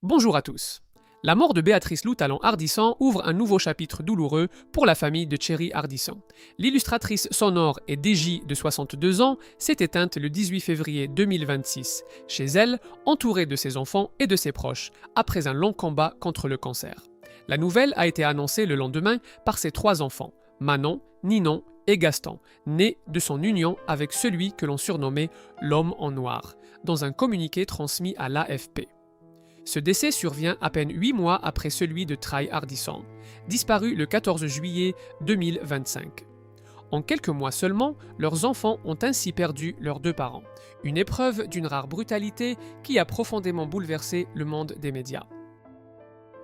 Bonjour à tous. La mort de Béatrice Loutalon-Hardisson ouvre un nouveau chapitre douloureux pour la famille de Thierry Ardisson. L'illustratrice sonore et DJ de 62 ans s'est éteinte le 18 février 2026, chez elle, entourée de ses enfants et de ses proches, après un long combat contre le cancer. La nouvelle a été annoncée le lendemain par ses 3 enfants, Manon, Ninon et Gaston, nés de son union avec celui que l'on surnommait l'homme en noir, dans un communiqué transmis à l'AFP. Ce décès survient à peine 8 mois après celui de Thierry Ardisson, disparu le 14 juillet 2025. En quelques mois seulement, leurs enfants ont ainsi perdu leurs 2 parents, une épreuve d'une rare brutalité qui a profondément bouleversé le monde des médias.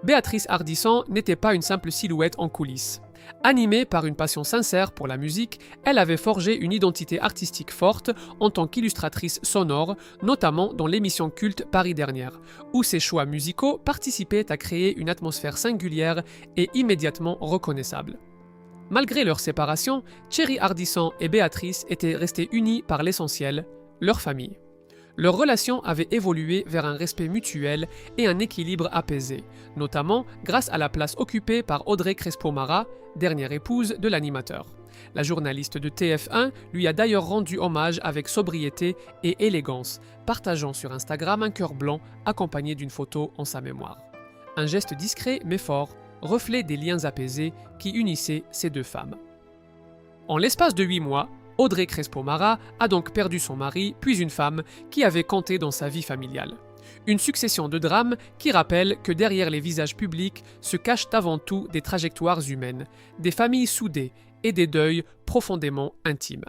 Béatrice Ardisson n'était pas une simple silhouette en coulisses. Animée par une passion sincère pour la musique, elle avait forgé une identité artistique forte en tant qu'illustratrice sonore, notamment dans l'émission culte Paris Dernière, où ses choix musicaux participaient à créer une atmosphère singulière et immédiatement reconnaissable. Malgré leur séparation, Thierry Ardisson et Béatrice étaient restés unis par l'essentiel, leur famille. Leur relation avait évolué vers un respect mutuel et un équilibre apaisé, notamment grâce à la place occupée par Audrey Crespo-Mara, dernière épouse de l'animateur. La journaliste de TF1 lui a d'ailleurs rendu hommage avec sobriété et élégance, partageant sur Instagram un cœur blanc accompagné d'une photo en sa mémoire. Un geste discret mais fort, reflet des liens apaisés qui unissaient ces 2 femmes. En l'espace de 8 mois, Audrey Crespo-Mara a donc perdu son mari, puis une femme qui avait compté dans sa vie familiale. Une succession de drames qui rappellent que derrière les visages publics se cachent avant tout des trajectoires humaines, des familles soudées et des deuils profondément intimes.